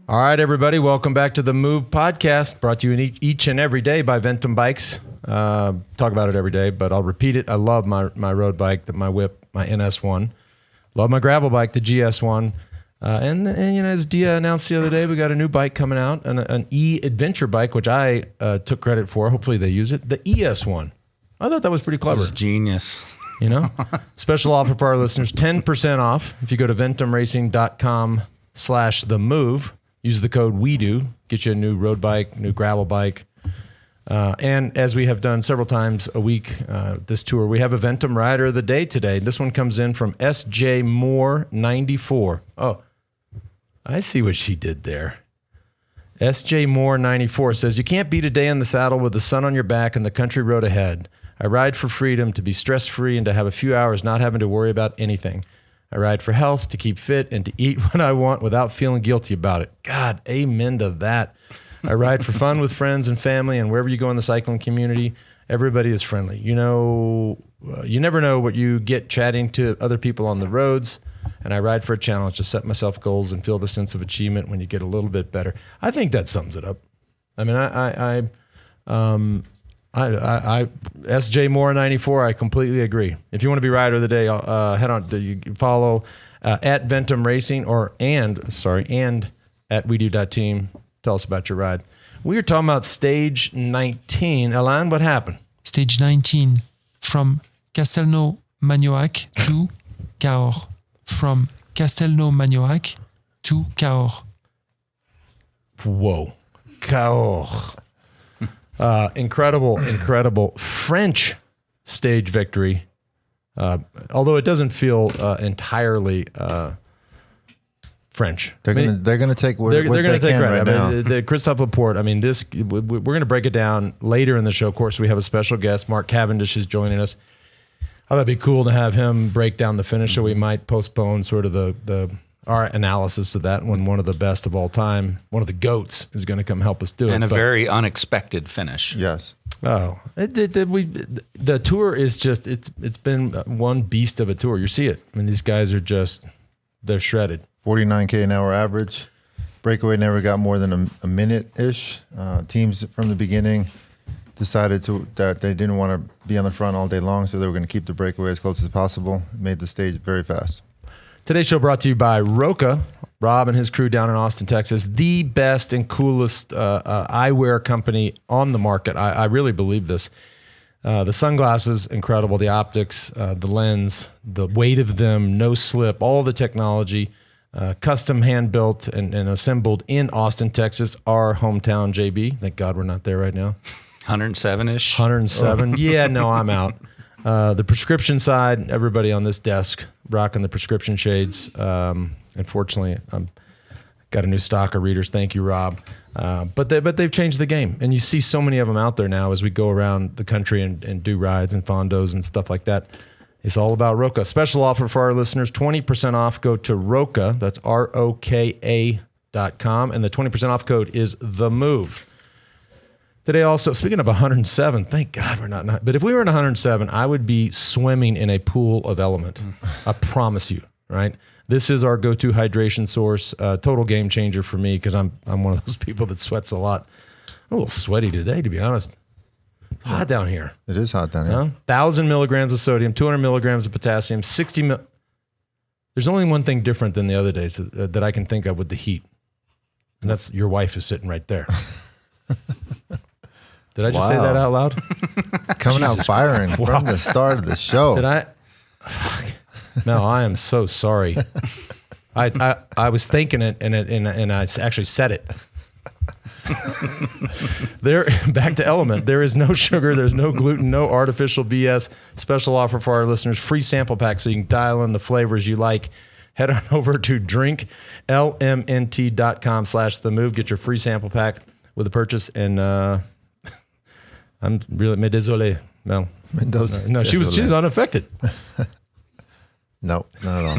All right, everybody, welcome back to the Move podcast, brought to you each and every day by Ventum Bikes. Talk about it every day, but I'll repeat it. I love my road bike, my whip, my NS1. Love my gravel bike, the GS1. And you know, as Dia announced the other day, we got a new bike coming out, an e-adventure bike, which I took credit for. Hopefully they use it. The ES1. I thought that was pretty clever. That was genius. You know, special offer for our listeners, 10% off. If you go to ventumracing.com/themove, use the code WEDO, get you a new road bike, new gravel bike. And as we have done several times a week this tour, we have a Ventum Rider of the Day today. This one comes in from SJ Moore 94. Oh, I see what she did there. SJ Moore 94 says, you can't beat a day in the saddle with the sun on your back and the country road ahead. I ride for freedom, to be stress-free and to have a few hours not having to worry about anything. I ride for health, to keep fit, and to eat what I want without feeling guilty about it. God, amen to that. I ride for fun with friends and family, and wherever you go in the cycling community, everybody is friendly. You know, you never know what you get chatting to other people on the roads, and I ride for a challenge to set myself goals and feel the sense of achievement when you get a little bit better. I think that sums it up. I mean, SJ Moore 94, I completely agree. If you want to be rider of the day, head on to you follow at Ventum Racing and at WeDo.team. Tell us about your ride. We are talking about stage 19. Alain, what happened? Stage 19, from Castelnau-Magnoac to Cahors. From Castelnau-Magnoac to Cahors. Whoa. Cahors. Incredible French stage victory. Although it doesn't feel entirely French. They're gonna take what they're gonna take credit. Right now. The Christophe Laporte. I mean, we're gonna break it down later in the show. Of course, we have a special guest. Mark Cavendish is joining us. Oh, that'd be cool to have him break down the finish. So we might postpone sort of our analysis of that when one of the best of all time, one of the GOATs, is going to come help us do it. And a very unexpected finish. Yes. Oh, the tour is just, it's been one beast of a tour. You see it. I mean, these guys are they're shredded. 49K an hour average. Breakaway never got more than a minute-ish. Teams from the beginning decided that they didn't want to be on the front all day long, so they were going to keep the breakaway as close as possible. Made the stage very fast. Today's show brought to you by Roka. Rob and his crew down in Austin, Texas, the best and coolest eyewear company on the market. I really believe this. The sunglasses, incredible. The optics, the lens, the weight of them, no slip, all the technology, custom hand-built and assembled in Austin, Texas, our hometown, JB. Thank God we're not there right now. 107-ish? 107. Oh. Yeah, no, I'm out. The prescription side, everybody on this desk rocking the prescription shades. Unfortunately, I've got a new stock of readers. Thank you, Rob. But they've changed the game. And you see so many of them out there now as we go around the country and do rides and fondos and stuff like that. It's all about Roka. Special offer for our listeners, 20% off. Go to Roka, that's ROKA.com. And the 20% off code is THEMOVE. Today also, speaking of 107, thank God we're not, but if we were in 107, I would be swimming in a pool of element. I promise you, right? This is our go-to hydration source, total game changer for me because I'm one of those people that sweats a lot. I'm a little sweaty today, to be honest. It's hot down here. It is hot down here. 1,000 milligrams of sodium, 200 milligrams of potassium, 60 There's only one thing different than the other days that I can think of with the heat, and that's your wife is sitting right there. Did I just say that out loud? Coming out firing from the start of the show. Did I? Fuck. No, I am so sorry. I was thinking it and I actually said it. Back to Element. There is no sugar, there's no gluten, no artificial BS. Special offer for our listeners, free sample pack so you can dial in the flavors you like. Head on over to drinklmnt.com/themove. Get your free sample pack with a purchase. And I'm really désolé. No, she's unaffected. No, not at all.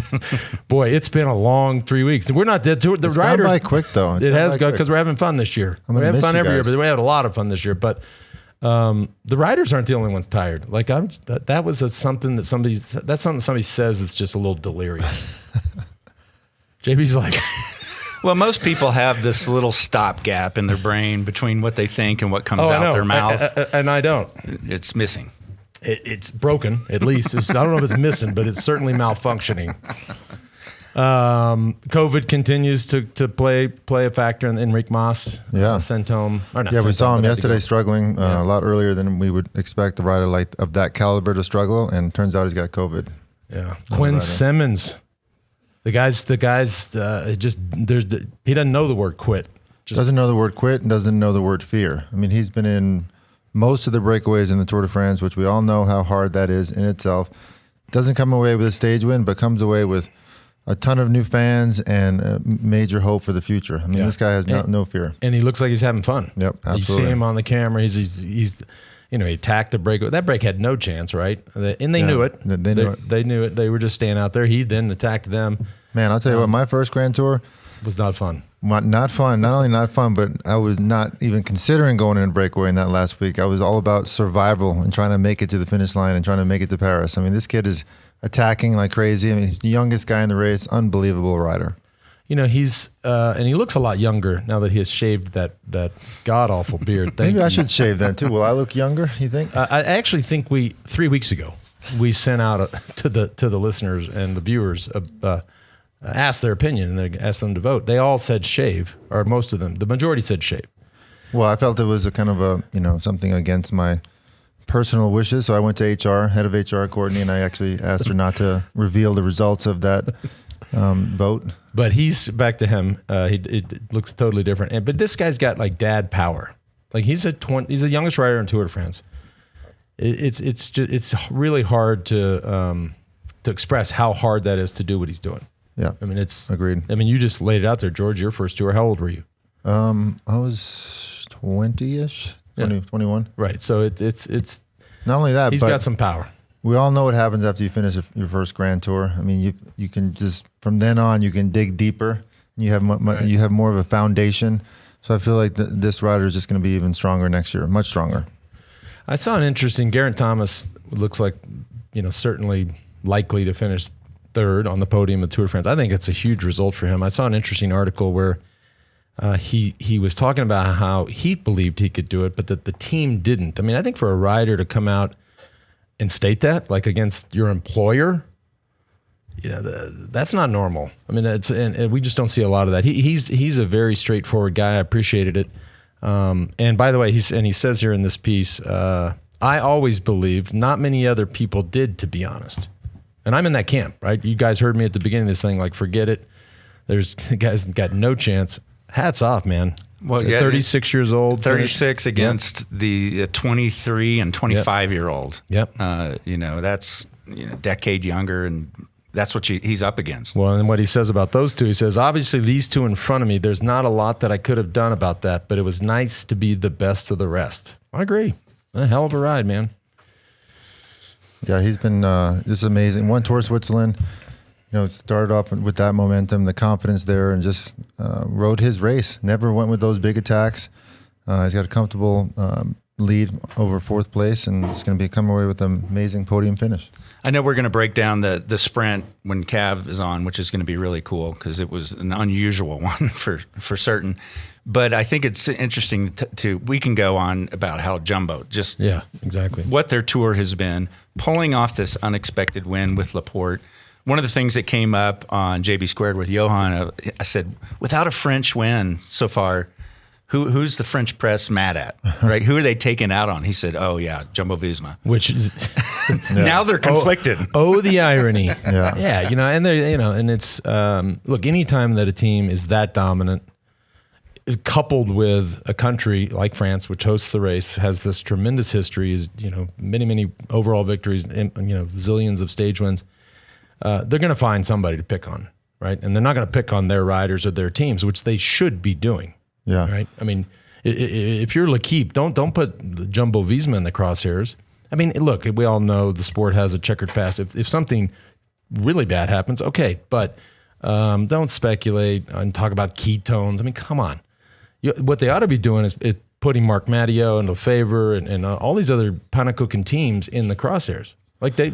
Boy, it's been a long 3 weeks. We're not dead to it. The it's riders gone by quick though. It has gone because we're having fun this year. We're having fun every year, but we had a lot of fun this year. But the riders aren't the only ones tired. Like that was something that somebody says that's just a little delirious. JB's like. Well, most people have this little stopgap in their brain between what they think and what comes out their mouth. And I don't. It's missing. It's broken, at least. I don't know if it's missing, but it's certainly malfunctioning. COVID continues to play a factor in Enric Mas. Sent home. Or not we saw him yesterday go. struggling a lot earlier than we would expect a rider like of that caliber to struggle, and turns out he's got COVID. Yeah, Quinn Simmons. The guy's he doesn't know the word quit. Doesn't know the word quit and doesn't know the word fear. I mean, he's been in most of the breakaways in the Tour de France, which we all know how hard that is in itself. Doesn't come away with a stage win, but comes away with a ton of new fans and major hope for the future. I mean, this guy has no fear. And he looks like he's having fun. Yep, absolutely. You see him on the camera. He's he attacked the break. That break had no chance, right? And they knew it. They knew it. They knew it. They were just staying out there. He then attacked them. Man, I'll tell you what, my first Grand Tour was not fun. Not fun. Not only not fun, but I was not even considering going in a breakaway in that last week. I was all about survival and trying to make it to the finish line and trying to make it to Paris. I mean, this kid is attacking like crazy. I mean, he's the youngest guy in the race. Unbelievable rider. He's and he looks a lot younger now that he has shaved that god awful beard. Maybe I should shave then too. Will I look younger? You think? I actually think 3 weeks ago we sent out to the listeners and the viewers asked their opinion and they asked them to vote. They all said shave, or most of them. The majority said shave. Well, I felt it was a kind of something against my personal wishes. So I went to HR, head of HR, Courtney, and I actually asked her not to reveal the results of that vote. But he's back to him. It looks totally different. But this guy's got like dad power. Like he's the youngest rider in Tour de France. It's really hard to express how hard that is to do what he's doing. Yeah, I mean it's agreed. I mean you just laid it out there, George. Your first tour. How old were you? I was 20-ish, 21. Right. So it's not only that, he's but got some power. We all know what happens after you finish your first Grand Tour. I mean, you can just from then on you can dig deeper. You have you have more of a foundation. So I feel like this rider is just going to be even stronger next year, much stronger. I saw an interesting. Geraint Thomas looks like certainly likely to finish third on the podium at Tour de France. I think it's a huge result for him. I saw an interesting article where he was talking about how he believed he could do it, but that the team didn't. I mean, I think for a rider to come out and state that, like against your employer, that's not normal. I mean, and we just don't see a lot of that. He's a very straightforward guy. I appreciated it. And by the way, he says here in this piece, I always believed not many other people did, to be honest. And I'm in that camp, right? You guys heard me at the beginning of this thing, like, forget it. There's guys got no chance. Hats off, man. Well, yeah, 36 years old. 36 against the 23 and 25-year-old. Yep. That's decade younger, and that's what he's up against. Well, and what he says about those two, he says, obviously these two in front of me, there's not a lot that I could have done about that, but it was nice to be the best of the rest. I agree. A hell of a ride, man. Yeah, he's been just amazing. One Tour Switzerland, started off with that momentum, the confidence there, and just rode his race. Never went with those big attacks. He's got a comfortable lead over fourth place, and it's going to be coming away with an amazing podium finish. I know we're going to break down the sprint when Cav is on, which is going to be really cool because it was an unusual one for certain. But I think it's interesting we can go on about how Jumbo exactly what their tour has been, pulling off this unexpected win with Laporte. One of the things that came up on JB Squared with Johan, I said, without a French win so far, who's the French press mad at, right? Who are they taking out on? He said, oh, yeah, Jumbo-Visma. Which is... Now they're conflicted. Oh, the irony. Yeah. And they're, and it's, look, anytime that a team is that dominant, coupled with a country like France, which hosts the race, has this tremendous history, is, many, many overall victories, and, zillions of stage wins, they're going to find somebody to pick on, right? And they're not going to pick on their riders or their teams, which they should be doing. Yeah. Right. I mean, if you're L'Equipe, don't put the Jumbo-Visma in the crosshairs. I mean, look, we all know the sport has a checkered past. If something really bad happens, okay, but don't speculate and talk about ketones. I mean, come on. What they ought to be doing is putting Mark Matteo and Lefebvre and all these other Panacocan teams in the crosshairs. Like they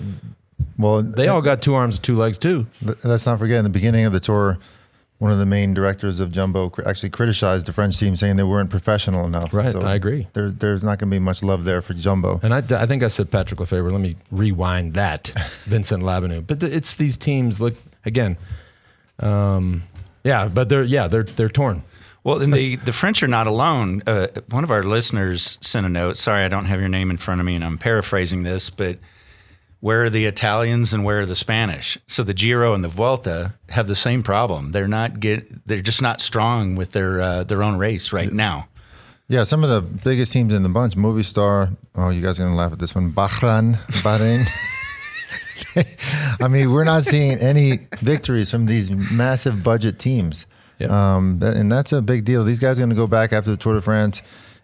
all got two arms and two legs too. Let's not forget, in the beginning of the tour, one of the main directors of Jumbo actually criticized the French team, saying they weren't professional enough. Right, I agree. There's not going to be much love there for Jumbo. And I think I said Patrick Lefebvre. Let me rewind that, Vincent Labanou. But it's these teams. Look again. But they're torn. Well, and the French are not alone. One of our listeners sent a note. Sorry, I don't have your name in front of me, and I'm paraphrasing this, but where are the Italians and where are the Spanish? So the Giro and the Vuelta have the same problem. They're just not strong with their own race right now. Yeah, some of the biggest teams in the bunch, Movistar. Oh, you guys are gonna laugh at this one. Bahrain. I mean, we're not seeing any victories from these massive budget teams. Yep. And that's a big deal. These guys are going to go back after the Tour de France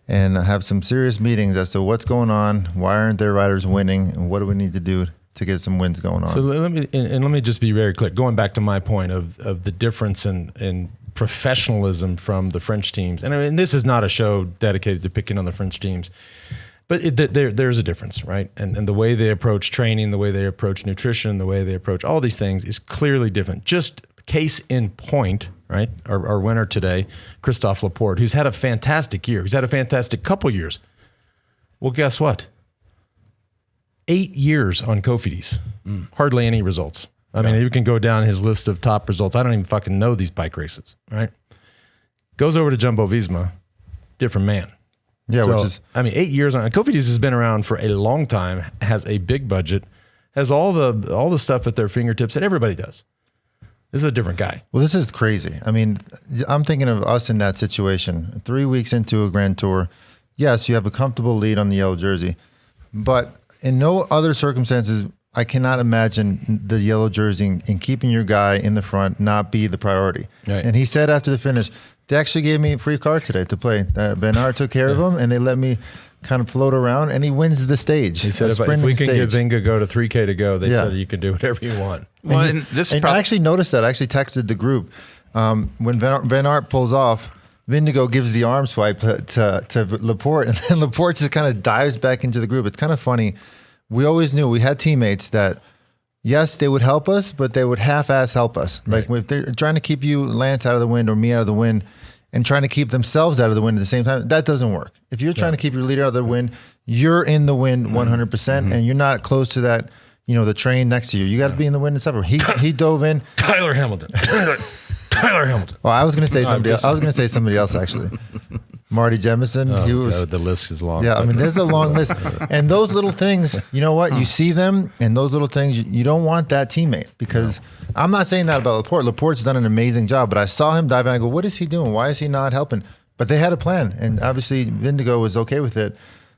and have some serious meetings as to what's going on, why aren't their riders winning, and what do we need to do to get some wins going on. So let me just be very clear. Going back to my point of the difference in professionalism from the French teams, and I mean, this is not a show dedicated to picking on the French teams, but there's a difference, right? And the way they approach training, the way they approach nutrition, the way they approach all these things is clearly different. Just case in point, right? Our winner today, Christophe Laporte, who's had a fantastic year. He's had a fantastic couple years. Well, guess what? 8 years on Cofidis. Hardly any results. I mean, you can go down his list of top results. I don't even fucking know these bike races, right? Goes over to Jumbo-Visma, different man. Yeah, So, which is 8 years on. Cofidis has been around for a long time, has a big budget, has all the stuff at their fingertips that everybody does. This is a different guy. well, this is crazy. I mean, I'm thinking of us in that situation. 3 weeks into a Grand Tour, yes, you have a comfortable lead on the yellow jersey, but in no other circumstances, I cannot imagine the yellow jersey and keeping your guy in the front not be the priority. Right. And he said after the finish, they actually gave me a free car today to play. Ben Hart took care of him, and they let me kind of float around, and he wins the stage. He said, if we can get Vinga go to 3K to go, they said you can do whatever you want. Well, And I actually noticed that. I actually texted the group. When Van Aert pulls off, Vindigo gives the arm swipe to Laporte, and then Laporte just kind of dives back into the group. It's kind of funny. We always knew we had teammates that, yes, they would help us, but they would half-ass help us. Like if they're trying to keep you, Lance, out of the wind or me out of the wind, and trying to keep themselves out of the wind at the same time, that doesn't work. If you're trying to keep your leader out of the wind, you're in the wind 100%, and you're not close to that, the train next to you. You got to be in the wind and stuff. He dove in. Tyler Hamilton. Tyler Hamilton. Well, I was going to say somebody else. I was going to say somebody else, actually. Marty Jemison. He was. The list is long. Yeah, I mean, there's a long list. And those little things, you know what? You see them, and those little things, you don't want that teammate. Because I'm not saying that about Laporte. Laporte's done an amazing job, but I saw him dive in. I go, what is he doing? Why is he not helping? But they had a plan, and obviously Vindigo was okay with it.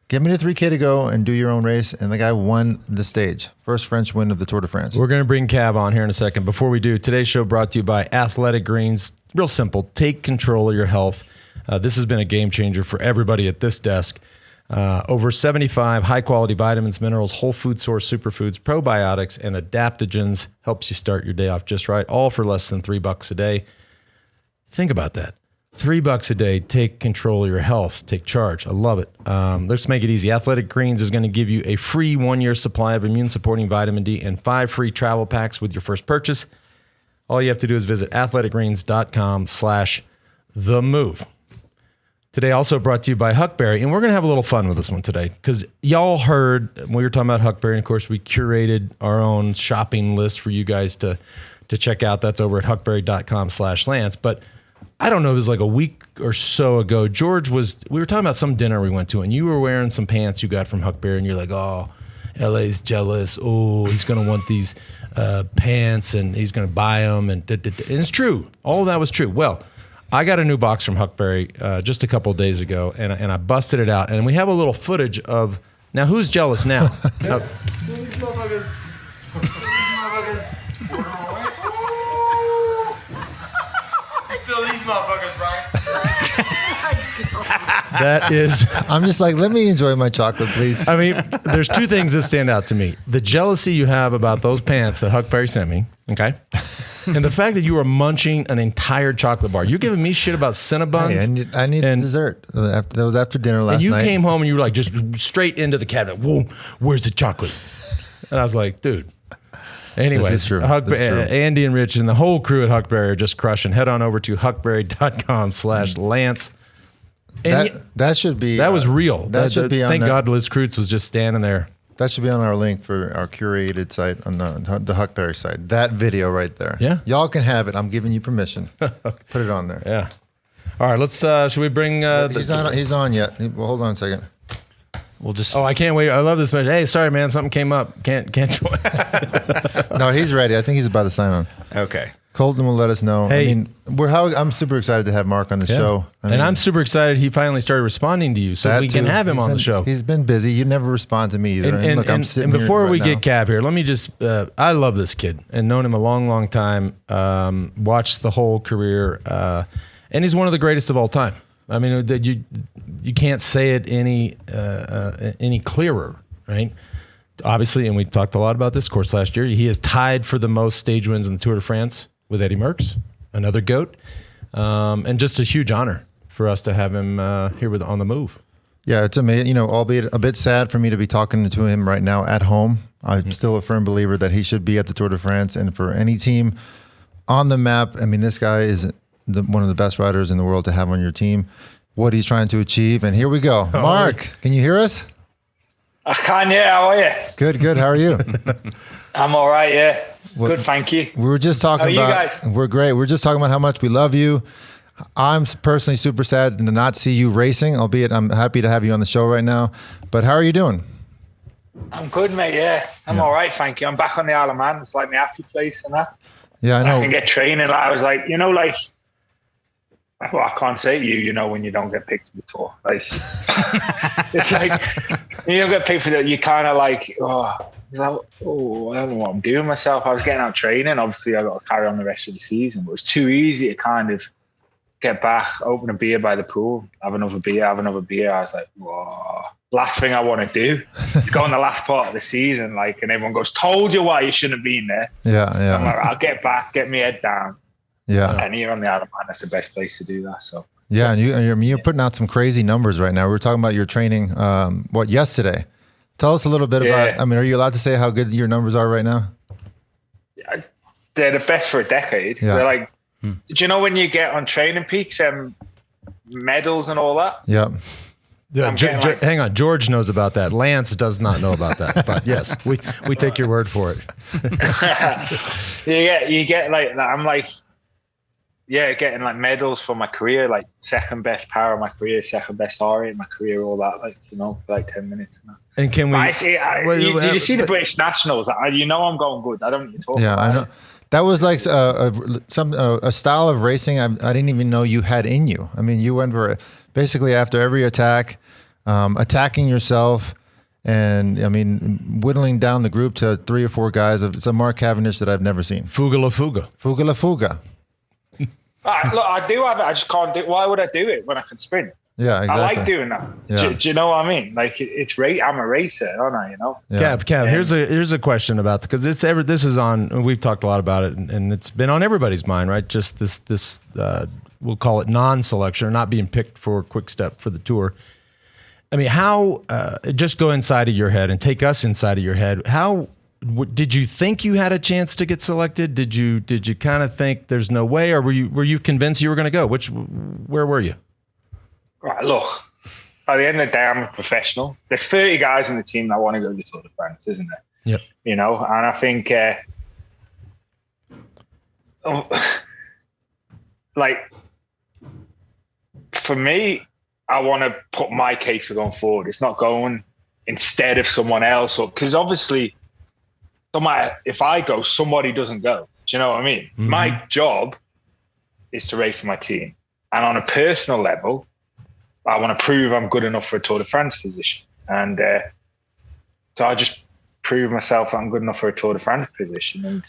Give me the 3K to go and do your own race, and the guy won the stage. First French win of the Tour de France. We're going to bring Cav on here in a second. Before we do, today's show brought to you by Athletic Greens. Real simple. Take control of your health. This has been a game changer for everybody at this desk. Over 75 high-quality vitamins, minerals, whole food source superfoods, probiotics, and adaptogens helps you start your day off just right, all for less than $3 a day. Think about that. $3 a day, take control of your health, take charge. I love it. Let's make it easy. Athletic Greens is going to give you a free 1-year supply of immune-supporting vitamin D and 5 free travel packs with your first purchase. All you have to do is visit athleticgreens.com/themove. Today also brought to you by Huckberry, and we're going to have a little fun with this one today because y'all heard when we were talking about Huckberry, and of course we curated our own shopping list for you guys to check out. That's over at huckberry.com/Lance. But I don't know, it was like a week or so ago, we were talking about some dinner we went to, and you were wearing some pants you got from Huckberry, and you're like, oh, LA's jealous. Oh, he's going to want these pants, and he's going to buy them. And it's true. All of that was true. Well, I got a new box from Huckberry just a couple of days ago, and I busted it out. And we have a little footage of, now who's jealous now? These motherfuckers. I feel these motherfuckers, right? That is, I'm just like, let me enjoy my chocolate, please. I mean, there's two things that stand out to me. The jealousy you have about those pants that Huckberry sent me, okay? And the fact that you were munching an entire chocolate bar. You're giving me shit about Cinnabons. Hey, I need dessert. That was after dinner last night. And you night. came home and you were like, just straight into the cabinet. Whoa, where's the chocolate? And I was like, dude, Anyway, This is true. This is true. Andy and Rich and the whole crew at Huckberry are just crushing. Head on over to huckberry.com/Lance. That should be. That was real. That should be on. Thank God Liz Kreutz was just standing there. That should be on our link for our curated site on the Huckberry site. That video right there. Yeah. Y'all can have it. I'm giving you permission. Put it on there. Yeah. All right. Let's. Should we bring? He's on yet. Well, hold on a second. We'll just. Oh, I can't wait. I love this message. Hey, sorry, man. Something came up. Can't join. No, he's ready. I think he's about to sign on. Okay. Colton will let us know. Hey. I mean, I'm super excited to have Mark on the show. I'm super excited he finally started responding to you, so we can have him on the show. He's been busy. You never respond to me either. And look, I'm sitting and before here we right get now. Cap here, let me just, I love this kid and known him a long, long time. Watched the whole career. And he's one of the greatest of all time. I mean, you can't say it any clearer, right? Obviously, and we talked a lot about this, of course, last year. He is tied for the most stage wins in the Tour de France with Eddie Merckx, another GOAT. And just a huge honor for us to have him here on the move. Yeah, it's amazing. Albeit a bit sad for me to be talking to him right now at home. I'm still a firm believer that he should be at the Tour de France. And for any team on the map, I mean, this guy is one of the best riders in the world to have on your team. What he's trying to achieve. And here we go. Mark, can you hear us? I can, yeah. How are you? Good. How are you? I'm all right, yeah. Good, thank you. We were just talking How are about. you guys? We're great. We're just talking about how much we love you. I'm personally super sad to not see you racing, albeit I'm happy to have you on the show right now. But how are you doing? I'm good, mate, yeah. I'm all right, thank you. I'm back on the Isle of Man. It's like my happy place and that. Yeah, I know. I can get training. Like, I was like, well, I can't say to you, when you don't get picked before. Like, it's like, you don't get picked for that, you kind of like, I don't know what I'm doing myself. I was getting out training. Obviously, I got to carry on the rest of the season. But it was too easy to kind of get back, open a beer by the pool, have another beer. I was like, whoa. Last thing I want to do is go in the last part of the season, like, and everyone goes, told you why you shouldn't have been there. Yeah. So I'm like, I'll get back, get my head down. Yeah. And here on the Isle of Man, that's the best place to do that. So Yeah, and you're putting out some crazy numbers right now. We were talking about your training, yesterday. Tell us a little bit about, are you allowed to say how good your numbers are right now? They're the best for a decade. Yeah. They're like, do you know when you get on training peaks and medals and all that? Yeah. Yeah, hang on. George knows about that. Lance does not know about that. But yes, we take your word for it. you get like, I'm like, getting like medals for my career, like second best power of my career, second best R in my career, all that, like, for like 10 minutes. And can we? Did you see the British Nationals? I'm going good. I don't need to talk about I know. That was like a style of racing I didn't even know you had in you. I mean, you went for basically after every attack, attacking yourself, and whittling down the group to 3 or 4 guys. It's a Mark Cavendish that I've never seen. Fuga la fuga. Fuga la fuga. Look, I do have it. I just can't do it. Why would I do it when I can sprint? Yeah, exactly. I like doing that. Yeah. Do you know what I mean? Like, it's great. I'm a racer, aren't I? Yeah. Cav, here's a question about, because this is on. We've talked a lot about it, and it's been on everybody's mind, right? Just this we'll call it non-selection, or not being picked for Quick Step for the Tour. I mean, how? Just go inside of your head and take us inside of your head. How did you think you had a chance to get selected? Did you kind of think there's no way, or were you convinced you were going to go? Where were you? Right, look, at the end of the day, I'm a professional. There's 30 guys in the team that want to go to the Tour de France, isn't there? Yep. And I think, for me, I want to put my case for going forward. It's not going instead of someone else, because obviously, if I go, somebody doesn't go. Do you know what I mean? Mm-hmm. My job is to race for my team. And on a personal level, I want to prove I'm good enough for a Tour de France position. And so I just prove myself I'm good enough for a Tour de France position. And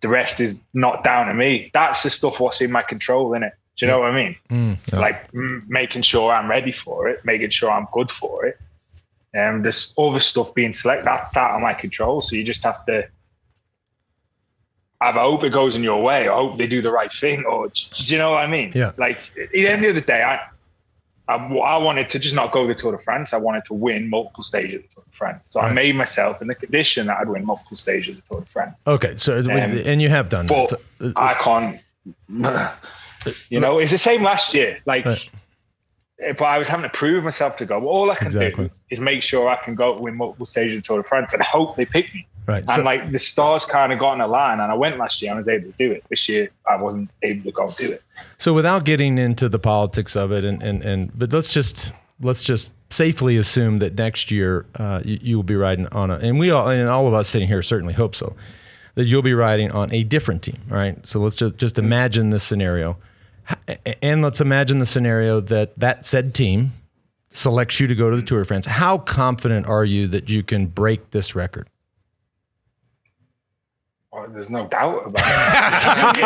the rest is not down to me. That's the stuff what's in my control, innit? Do you know what I mean? Like making sure I'm ready for it, making sure I'm good for it. And there's other stuff being selected. That's out of my control. So you just have to I hope it goes in your way. I hope they do the right thing. Or do you know what I mean? Yeah. Like at the end of the day, I wanted to just not go to the Tour de France. I wanted to win multiple stages of the Tour de France. So I made myself in the condition that I'd win multiple stages of the Tour de France. Okay, so and you have done but that. So, I can't. It's the same last year. But I was having to prove myself to go. Well, all I can do is make sure I can go win multiple stages of the Tour de France and hope they pick me. Right. And the stars kind of got in a line, and I went last year and I was able to do it. This year I wasn't able to go and do it. So without getting into the politics of it, but let's just safely assume that next year you will be riding on all of us sitting here certainly hope so, that you'll be riding on a different team. All right. So let's just imagine this scenario, and let's imagine the scenario that said team selects you to go to the Tour de France. How confident are you that you can break this record? There's no doubt about it.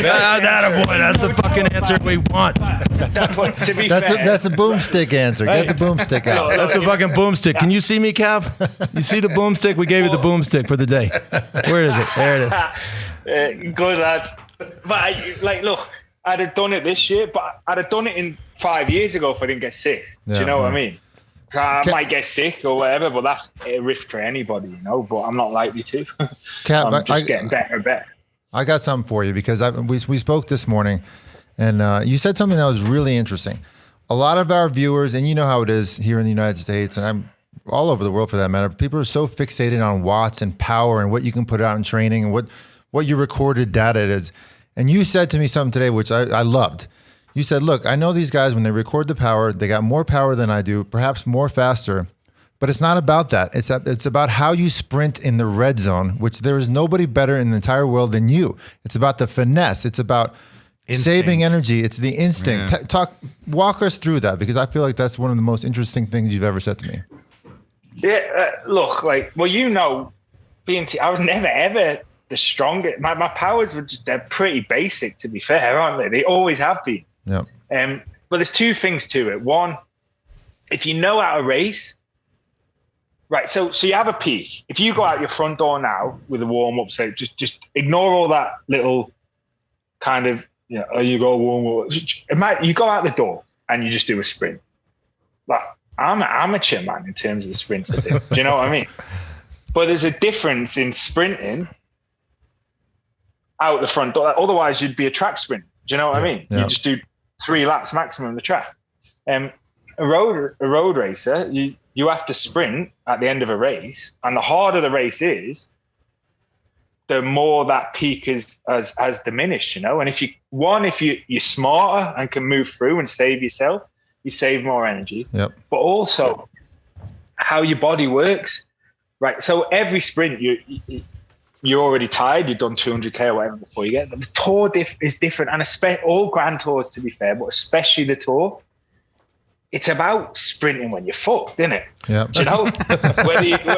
That's the fucking answer we want. That's a boomstick answer. Get the boomstick out. That's a fucking boomstick. Can you see me, Cav? You see the boomstick? We gave you the boomstick for the day. Where is it? There it is. Good lad. But look, I'd have done it this year, but I'd have done it in 5 years ago if I didn't get sick. Do you know what I mean? I might get sick or whatever, but that's a risk for anybody, But I'm not likely to. Cap, I'm just getting better and better. I got something for you because we spoke this morning, and you said something that was really interesting. A lot of our viewers, and you know how it is here in the United States, and I'm all over the world for that matter, people are so fixated on watts and power and what you can put out in training and what your recorded data is. And you said to me something today, which I loved. You said, look, I know these guys, when they record the power, they got more power than I do, perhaps more faster, but it's not about that. It's about how you sprint in the red zone, which there is nobody better in the entire world than you. It's about the finesse. It's about saving energy. It's the instinct. Yeah. Walk us through that, because I feel like that's one of the most interesting things you've ever said to me. Yeah, look, I was never, ever the strongest. My powers they're pretty basic, to be fair, aren't they? They always have been. Yeah. But there's two things to it. One, if you know how to race, right? So you have a peak. If you go out your front door now with a warm up, so just ignore all that little kind of you go warm up. You go out the door and you just do a sprint. I'm an amateur, man, in terms of the sprints I do. Do you know what I mean? But there's a difference in sprinting out the front door. Otherwise, you'd be a track sprint. Do you know what I mean? Yeah. You just do 3 laps maximum of the track. A road racer, you have to sprint at the end of a race, and the harder the race is, the more that peak has diminished. And if you're smarter and can move through and save yourself, you save more energy. Yep. But also how your body works, right? So every sprint you're already tired, you've done 200k or whatever before you get there. The Tour is different, and all Grand Tours, to be fair, but especially the Tour, it's about sprinting when you're fucked, isn't it? Yeah. Do you know?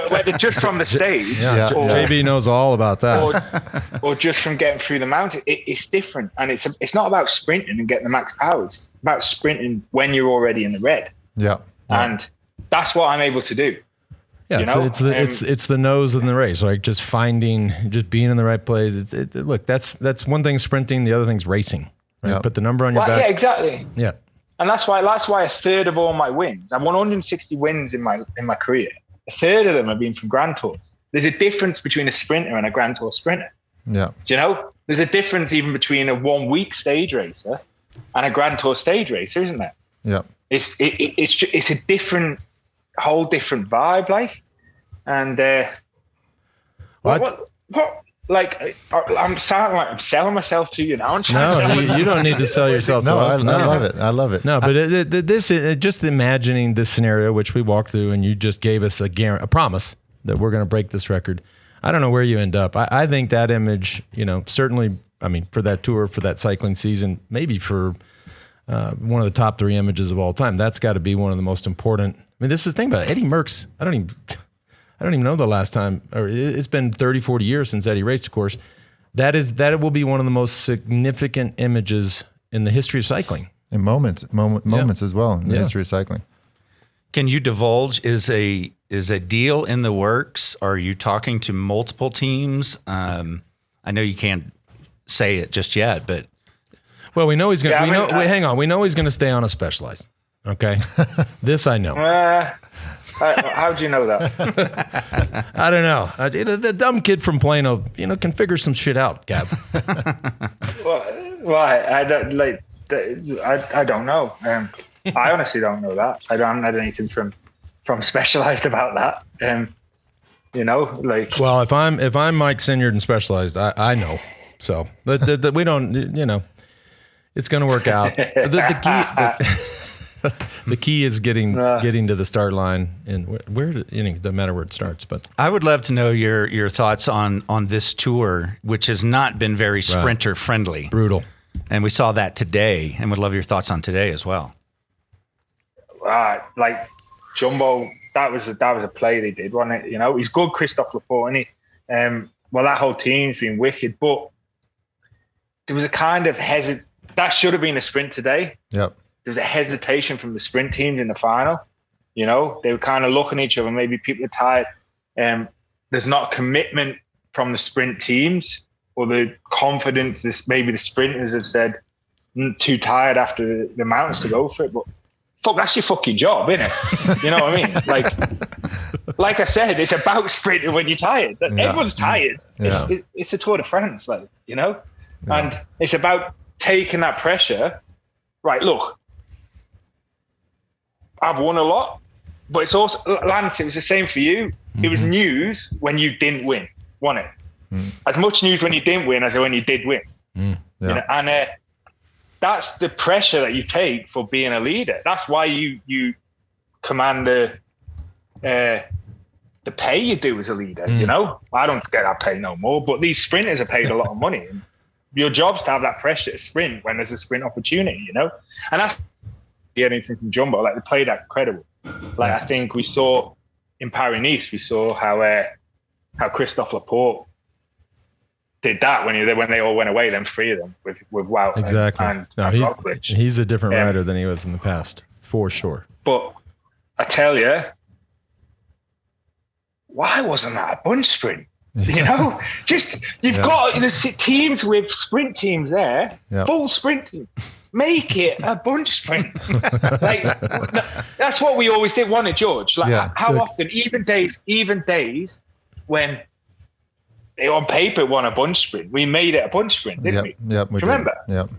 whether just from the stage, or JB knows all about that, or just from getting through the mountain, it's different, and it's not about sprinting and getting the max power. It's about sprinting when you're already in the red. Yeah. And that's what I'm able to do. Yeah, so it's the nose in the race, like just being in the right place. Look, that's one thing sprinting, the other thing's racing. Right? Yep. Put the number on your back. Yeah, exactly. Yeah, and that's why a third of all my wins. I've won 160 wins in my career. A third of them have been from Grand Tours. There's a difference between a sprinter and a Grand Tour sprinter. Yeah, do you know? There's a difference even between a 1 week stage racer and a Grand Tour stage racer, isn't there? Yeah, it's a whole different vibe, like. And I'm sounding like I'm selling myself to you now. No, you don't need to sell yourself to us. I love it. I love it. No, but just imagining this scenario, which we walked through, and you just gave us a promise that we're going to break this record. I don't know where you end up. I think that image, certainly, for that tour, for that cycling season, maybe for one of the top 3 images of all time, that's got to be one of the most important. This is the thing about it. Eddie Merckx. I don't even know the last time, or it's been 30, 40 years since Eddie raced, of course. That will be one of the most significant images in the history of cycling. And moments as well in the history of cycling. Can you divulge, is a deal in the works? Are you talking to multiple teams? I know you can't say it just yet, but Well, we know he's going to, Yeah, hang on. We know he's going to stay on a Specialized. Okay. This I know. How do you know that? I don't know. The dumb kid from Plano, can figure some shit out, Gav. Why? I don't know. I honestly don't know that. I haven't had anything from Specialized about that. Well, if I'm Mike Sinyard and Specialized, I know. So we don't, it's going to work out. The key is getting to the start line, and where doesn't matter where it starts. But I would love to know your thoughts on this tour, which has not been very sprinter friendly, brutal, and we saw that today, and would love your thoughts on today as well. Like Jumbo, that was a play they did, wasn't it? He's good, Christophe Laporte, isn't he? Well, that whole team's been wicked, but there was a kind of that should have been a sprint today. Yep. There's a hesitation from the sprint teams in the final. They were kind of looking at each other. Maybe people are tired. There's not commitment from the sprint teams or the confidence. Maybe the sprinters have said, too tired after the mountains to go for it. But that's your fucking job, isn't it? You know what I mean? Like I said, it's about sprinting when you're tired. Everyone's tired. Yeah. It's a Tour de France, and it's about taking that pressure. Right, look, I've won a lot, but it's also, Lance, it was the same for you. Mm-hmm. It was news when you didn't win, wasn't it? Mm. As much news when you didn't win as when you did win. Mm. Yeah. And that's the pressure that you take for being a leader. That's why you command the pay you do as a leader. I don't get that pay no more, but these sprinters are paid a lot of money. And your job's to have that pressure to sprint when there's a sprint opportunity, and that's anything from Jumbo. Like, they played that incredible. Like, I think we saw in Paris-Nice, we saw how Christophe Laporte did that when they all went away, them three of them with Wout. Exactly. And Roglic. He's a different rider than he was in the past, for sure. But I tell you, why wasn't that a bunch sprint? Just you've got teams with sprint teams there, full sprint team. Make it a bunch sprint. That's what we always did, wasn't it, George? How often, even days when they on paper won a bunch sprint, we made it a bunch sprint, didn't we? Yep. Remember? Yep.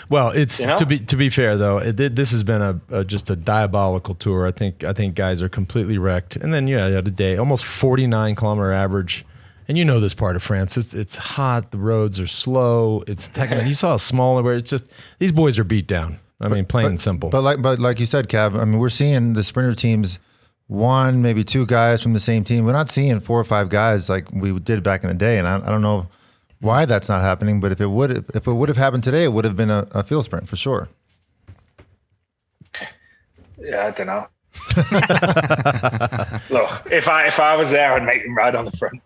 Well, it's to be fair though. This has been just a diabolical tour. I think guys are completely wrecked. And then a day, almost 49 kilometer average. And this part of France, it's hot. The roads are slow. It's technical. You saw a smaller where it's just these boys are beat down. I mean, plain and simple. But like you said, Cav, I mean, we're seeing the sprinter teams, one, maybe two guys from the same team. We're not seeing 4 or 5 guys like we did back in the day. And I don't know why that's not happening. But if it would have happened today, it would have been a field sprint for sure. Yeah, I don't know. Look, if I was there, I'd make them ride on the front.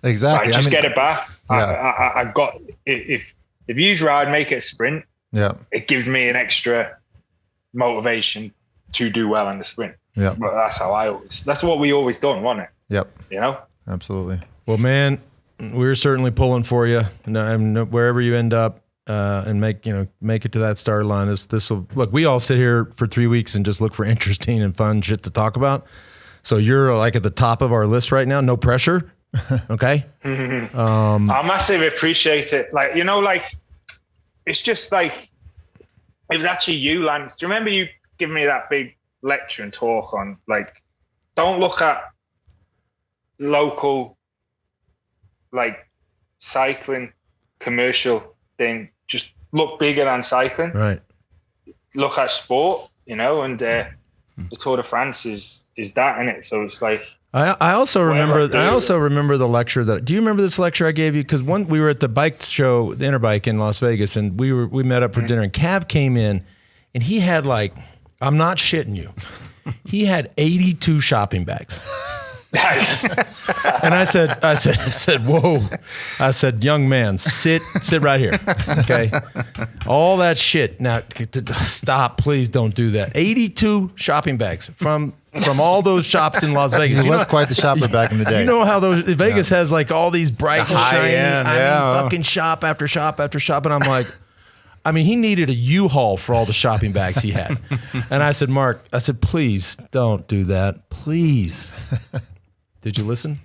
Exactly. Just get it back. Yeah. I got if you ride, make it a sprint. Yeah, it gives me an extra motivation to do well in the sprint. Yeah, but that's what we always done, wasn't it? Yep. Absolutely. Well, man, we're certainly pulling for you. Wherever you end up. And make it to that start line. This will look. We all sit here for 3 weeks and just look for interesting and fun shit to talk about. So you're like at the top of our list right now. No pressure. Okay. I massively appreciate it. It's just like it was actually you, Lance. Do you remember you giving me that big lecture and talk on don't look at local cycling commercial thing. Just look bigger than cycling. Right. Look at sport, and the Tour de France is that in it. So it's like I also remember the lecture do you remember this lecture I gave you? Because we were at the bike show, the Interbike in Las Vegas, and we met up for dinner, and Cav came in and he had I'm not shitting you. He had 82 shopping bags. And I said, whoa. I said, young man, sit right here. Okay. All that shit. Now stop, please don't do that. 82 shopping bags from all those shops in Las Vegas. He was quite the shopper back in the day. You know how Vegas has all these bright and shiny, fucking shop after shop after shop. And I'm like, I mean, he needed a U-Haul for all the shopping bags he had. And I said, Mark, please don't do that. Please. Did you listen?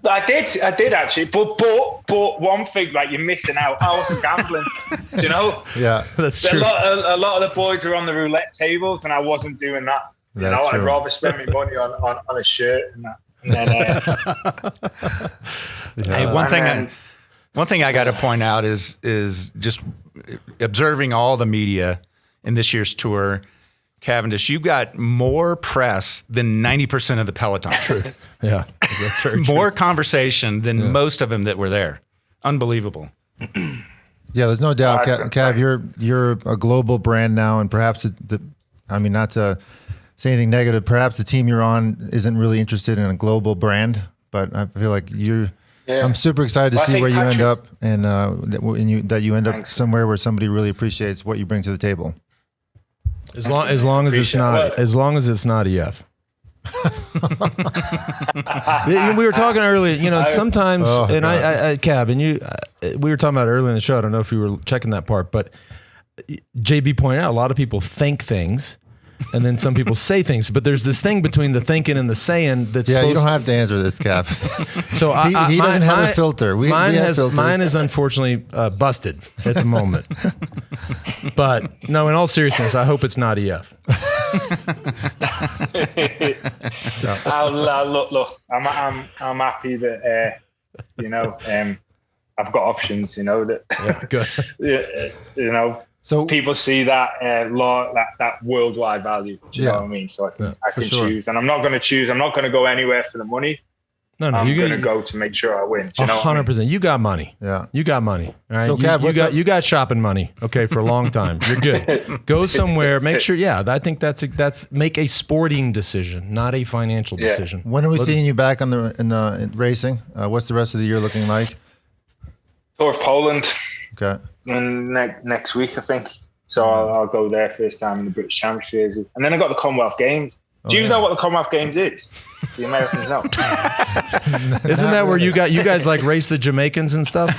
I did actually. But one thing, like, you're missing out. I wasn't gambling. Do you know? Yeah, that's true. A lot of the boys were on the roulette tables, and I wasn't doing that. I'd rather spend my money on a shirt and that. And then, Hey, one thing I got to point out is just observing all the media in this year's tour. Cavendish, you got more press than 90% of the peloton. True. Yeah, that's very true. More conversation than most of them that were there. Unbelievable. Yeah, there's no doubt, Cav. You're a global brand now, and perhaps not to say anything negative, perhaps the team you're on isn't really interested in a global brand, but I feel like I'm super excited to see where you end up, and that you end up somewhere where somebody really appreciates what you bring to the table. As long as it's not EF. We were talking earlier, sometimes, I Cab, and we were talking about earlier in the show. I don't know if you were checking that part, but JB pointed out a lot of people think things, and then some people say things. But there's this thing between the thinking and the saying that's you don't have to answer this, Cap. So he doesn't have a filter. Mine is unfortunately busted at the moment. But no, in all seriousness, I hope it's not EF. Look, I'm happy that I've got options. Good. So people see that that worldwide value. Do you know what I mean? So I can choose, and I'm not going to choose. I'm not going to go anywhere for the money. No, I'm going to go to make sure I win. 100%. You got money. Yeah, you got money. All right. So, Cav, you got shopping money. Okay, for a long time. You're good. Go somewhere. Make sure. Yeah, I think that's make a sporting decision, not a financial decision. When are we seeing you back in racing? What's the rest of the year looking like? Tour of Poland. Okay. And next week, I think. So I'll go there first time in the British Championship, and then I got the Commonwealth Games. Do you know what the Commonwealth Games is? The Americans know. Isn't that where you guys like race the Jamaicans and stuff?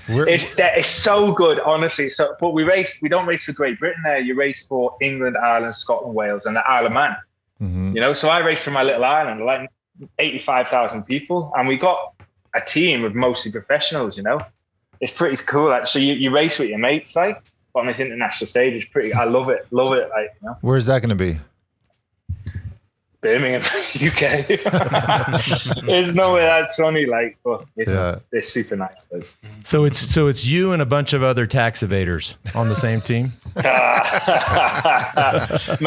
It's so good, honestly. So, but we don't race for Great Britain there. You race for England, Ireland, Scotland, Wales, and the Isle of Man. Mm-hmm. So I raced for my little island, like 85,000 people, and we got a team of mostly professionals. It's pretty cool. Like, so you race with your mates, like. On this international stage, it's pretty. I love it. Where's that going to be? Birmingham, UK. There's nowhere that sunny, but it's super nice. Like. So it's you and a bunch of other tax evaders on the same team. Man,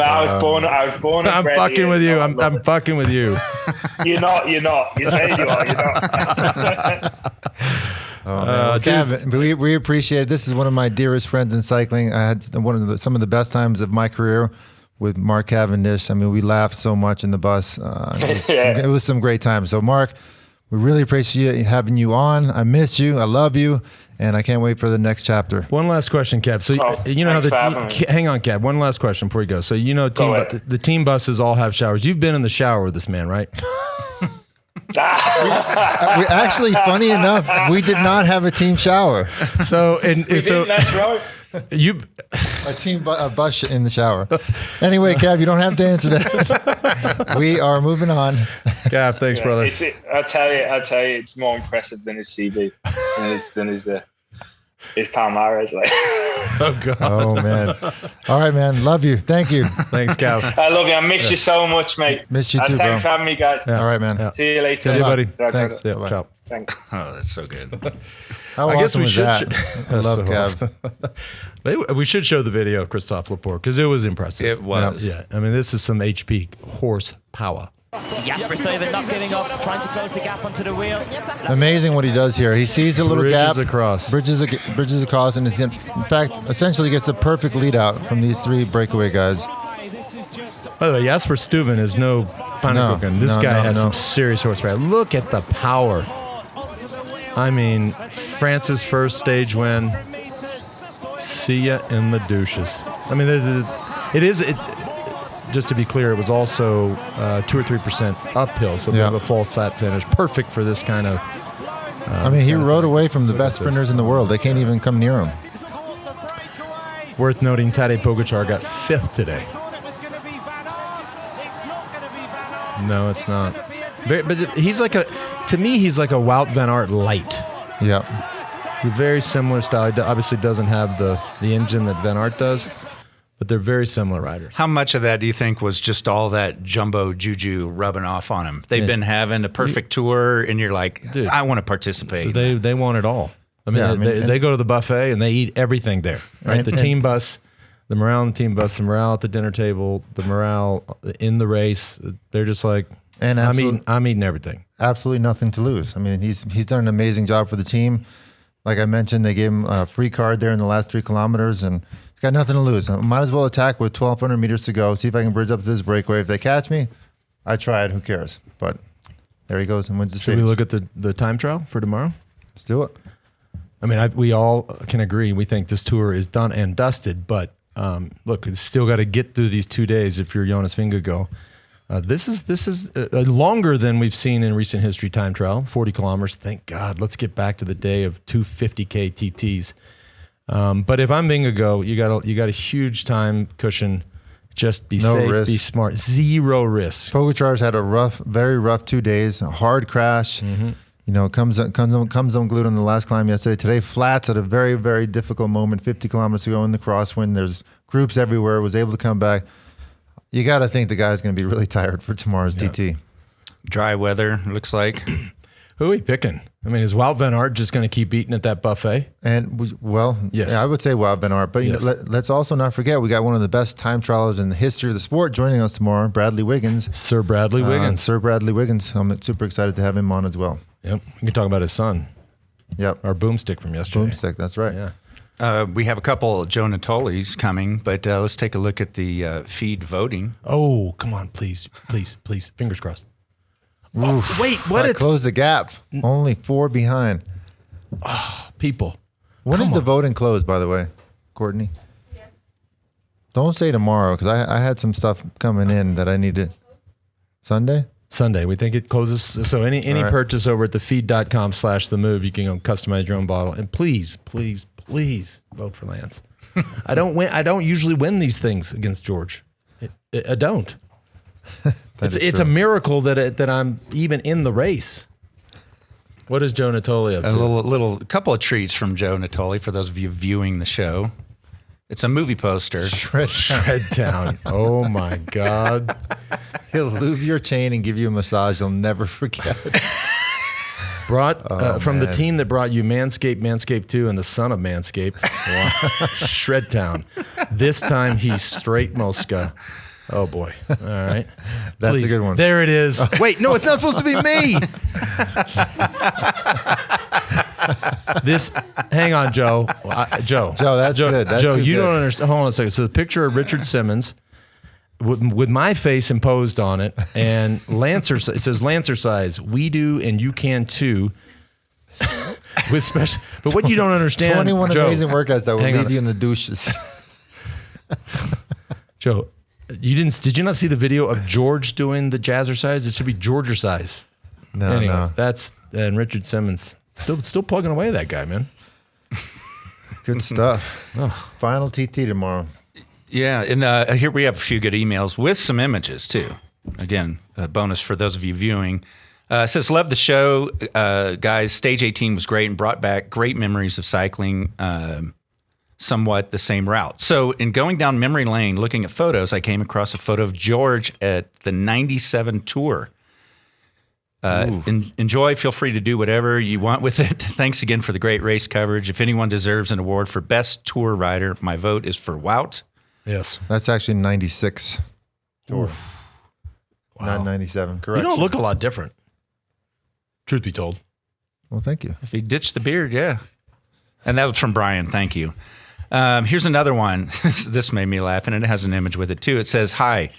I was born. I'm fucking with you. I'm fucking with you. You're not. You say you are. You're not. Kevin, we appreciate it. This is one of my dearest friends in cycling. I had some of the best times of my career with Mark Cavendish. I mean, we laughed so much in the bus. It was some great times. So, Mark, we really appreciate having you on. I miss you. I love you. And I can't wait for the next chapter. One last question, Kev. So, hang on, Kev. One last question before you go. So, the team buses all have showers. You've been in the shower with this man, right? we actually, funny enough, we did not have a team shower. So that's right. A bus in the shower. Anyway, Cav, you don't have to answer that. We are moving on. Cav, thanks, brother. I'll tell you, it's more impressive than his CV, than his Palmares. Like. Oh God. Oh man. All right, man. Love you. Thank you. Thanks, Cav. I love you. I miss you so much, mate. Miss you too, thanks bro. for having me, guys. Yeah. All right, man. Yeah. See you later. See you, buddy. Thanks. Yeah, ciao. Thanks. Oh, that's so good. How awesome was that? I love Cav. Maybe we should show the video of Christophe Laporte because it was impressive. It was. Yeah. I mean, this is some HP horsepower. So Jasper Stuyven not giving up, trying to close the gap onto the wheel. Amazing what he does here. He sees a little gap, bridges across, and in fact, essentially gets the perfect lead out from these three breakaway guys. By the way, Jasper Stuyven is no Pannekuchen. This guy has some serious horsepower. Look at the power. I mean, France's first stage win. See ya in the douches. I mean, just to be clear, it was also 2 or 3% uphill, so we have a false flat finish. Perfect for this kind of I mean, he rode away from the best sprinters in the world. They can't even come near him. Worth noting, Tadej Pogačar got 5th today. No, it's not. But he's like to me, he's like a Wout van Aert light. Yep. Very similar style. He obviously doesn't have the engine that Van Aert does, but they're very similar riders. How much of that do you think was just all that jumbo juju rubbing off on him? They've been having a perfect tour, and you're like, dude, I want to participate. They want it all. I mean, they go to the buffet and they eat everything there. Right, the team bus, the morale on the team bus, the morale at the dinner table, the morale in the race. They're just like, and I'm eating everything. Absolutely nothing to lose. I mean, he's done an amazing job for the team. Like I mentioned, they gave him a free card there in the last 3 kilometers, and he's got nothing to lose. I might as well attack with 1,200 meters to go, see if I can bridge up to this breakaway. If they catch me, I tried. Who cares? But there he goes and wins the stage. Should we look at the time trial for tomorrow? Let's do it. I mean, we all can agree. We think this tour is done and dusted, but look, it's still got to get through these 2 days if you're Jonas Vingegaard. This is longer than we've seen in recent history time trial, 40 kilometers. Thank God. Let's get back to the day of 250K TTs. But if I'm Vingegaard, you got a huge time cushion. Just be safe, risk. Be smart. 0 risk. Pogačar's had a very rough 2 days, a hard crash. Mm-hmm. You know, comes unglued on the last climb yesterday. Today, flats at a very, very difficult moment, 50 kilometers to go in the crosswind. There's groups everywhere, was able to come back. You got to think the guy's going to be really tired for tomorrow's TT. Dry weather, looks like. Who are we picking? I mean, is Wout van Aert just going to keep eating at that buffet? And, yes. I would say Wout van Aert. But you know, let's also not forget, we got one of the best time trialers in the history of the sport joining us tomorrow, Bradley Wiggins. Sir Bradley Wiggins. Sir Bradley Wiggins. I'm super excited to have him on as well. Yep. We can talk about his son. Yep. Our boomstick from yesterday. Boomstick, that's right. Yeah. We have a couple Joe Natolis coming, but let's take a look at the feed voting. Oh, come on, please. Fingers crossed. Oof. Wait, what? Close the gap. Only 4 behind. Oh, people. When is the voting closed, by the way, Courtney? Yes. Don't say tomorrow, because I had some stuff coming in that I needed. Sunday? Sunday. We think it closes. So any right. purchase over at thefeed.com/themove, you can customize your own bottle. And please vote for Lance. I don't usually win these things against George. I don't. It's a miracle that I'm even in the race. What is Joe Natoli up to? A couple of treats from Joe Natoli for those of you viewing the show. It's a movie poster. Shred Town. Oh my God. He'll lube your chain and give you a massage you'll never forget. Brought from the team that brought you Manscaped, Manscaped 2, and the son of Manscaped. Shred Town. This time he's straight Mosca. Oh boy. All right. That's a good one. There it is. Wait, no, it's not supposed to be me. Hang on, Joe. Joe, that's good. That's Joe, you good. don't understand. Hold on a second. So the picture of Richard Simmons with my face imposed on it, and Lancer. It says Lancer size. We do, and you can too. With special, but what you don't understand, 21 Joe, amazing workouts that will leave on. you in the douches. Joe, did you not see the video of George doing the jazzercise? It should be Georgercise. No, anyways, that's and Richard Simmons still plugging away, that guy, man. Good stuff. Final TT tomorrow. Yeah, and here we have a few good emails with some images too. Again, a bonus for those of you viewing. It says, love the show, guys. Stage 18 was great and brought back great memories of cycling somewhat the same route. So in going down memory lane, looking at photos, I came across a photo of George at the 97 Tour. Enjoy. Feel free to do whatever you want with it. Thanks again for the great race coverage. If anyone deserves an award for best tour rider, my vote is for Wout. Yes. That's actually 96 Tour. Wow. Not 97. Correct. You don't look a lot different. Truth be told. Well, thank you. If he ditched the beard, yeah. And that was from Brian. Thank you. Here's another one. This made me laugh, and it has an image with it too. It says, hi,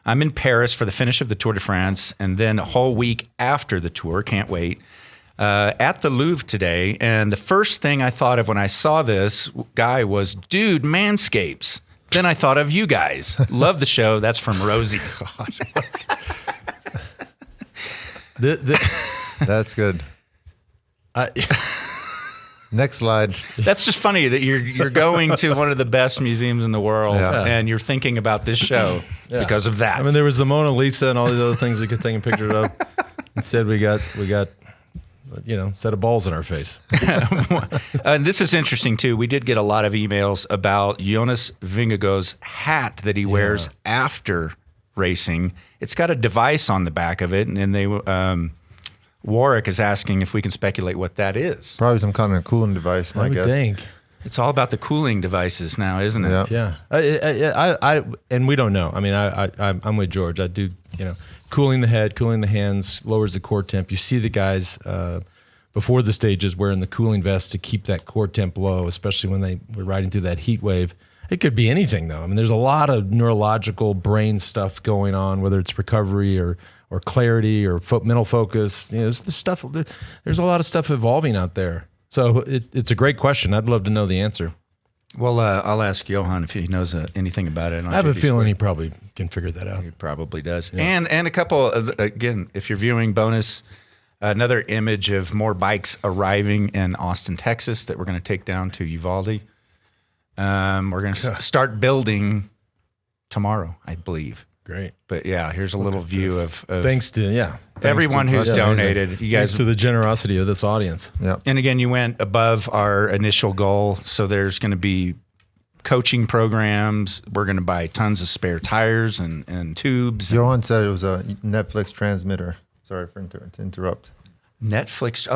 I'm in Paris for the finish of the Tour de France, and then a whole week after the tour, can't wait, at the Louvre today. And the first thing I thought of when I saw this guy was, dude, Manscapes. Then I thought of you guys. Love the show. That's from Rosie. The That's good. Next slide. That's just funny that you're going to one of the best museums in the world and you're thinking about this show because of that. I mean, there was the Mona Lisa and all these other things we could take pictures of. Instead, we got set of balls in our face. And this is interesting too. We did get a lot of emails about Jonas Vingegaard's hat that he wears after racing. It's got a device on the back of it, and they Warwick is asking if we can speculate what that is. Probably some kind of cooling device, I guess. Think. It's all about the cooling devices now, isn't it? Yeah. I and we don't know. I mean, I'm with George. I do, cooling the head, cooling the hands, lowers the core temp. You see the guys before the stages wearing the cooling vest to keep that core temp low, especially when they were riding through that heat wave. It could be anything, though. I mean, there's a lot of neurological brain stuff going on, whether it's recovery or clarity or mental focus. It's the stuff. There's a lot of stuff evolving out there. So it's a great question. I'd love to know the answer. Well, I'll ask Johan if he knows anything about it. I have a feeling he probably can figure that out. He probably does. Yeah. And a couple, again, if you're viewing bonus, another image of more bikes arriving in Austin, Texas that we're going to take down to Uvalde. We're going to start building tomorrow, I believe. Great. But yeah, here's a little view of thanks to everyone who's donated. You guys, thanks to the generosity of this audience. Yeah. And again, you went above our initial goal. So there's going to be coaching programs. We're going to buy tons of spare tires and tubes. Johan said it was a Netflix transmitter. Sorry for to interrupt. Netflix.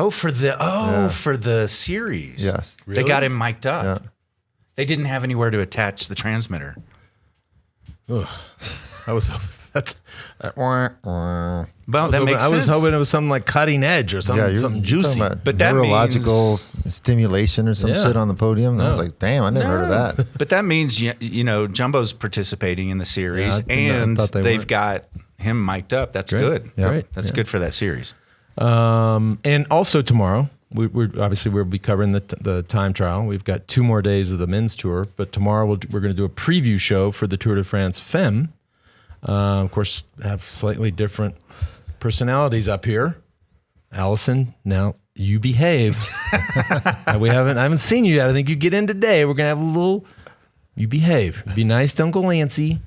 For the series. Yes. They got him mic'd up. Yeah. They didn't have anywhere to attach the transmitter. Ugh. I was hoping Well, that makes sense. I was hoping it was something like cutting edge or something, something juicy. But that neurological stimulation or some shit on the podium. I was like, damn, I never heard of that. But that means Jumbo's participating in the series, and they've got him mic'd up. That's good. Yeah. Great. That's good for that series. And also tomorrow, we'll be covering the time trial. We've got 2 more days of the men's tour, but tomorrow we're going to do a preview show for the Tour de France Femmes. Of course, have slightly different personalities up here. Allison, now you behave. I haven't seen you yet. I think you get in today. We're gonna have a little. You behave. Be nice to Uncle Lancy.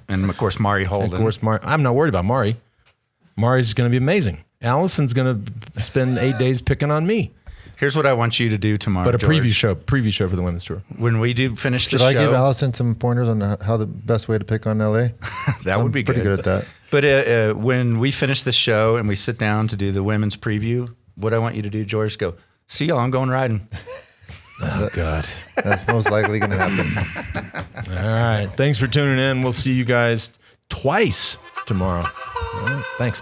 And of course, Mari Holden. Of course, I'm not worried about Mari. Mari's going to be amazing. Allison's going to spend 8 days picking on me. Here's what I want you to do tomorrow. But a George. preview show for the women's tour. When we do finish the show, Should I give Allison some pointers on how the best way to pick on LA? That would be pretty good at that. But when we finish the show and we sit down to do the women's preview, what I want you to do, George, go, see y'all, I'm going riding. Oh, God. That's most likely going to happen. All right. Thanks for tuning in. We'll see you guys twice tomorrow. All right. Thanks.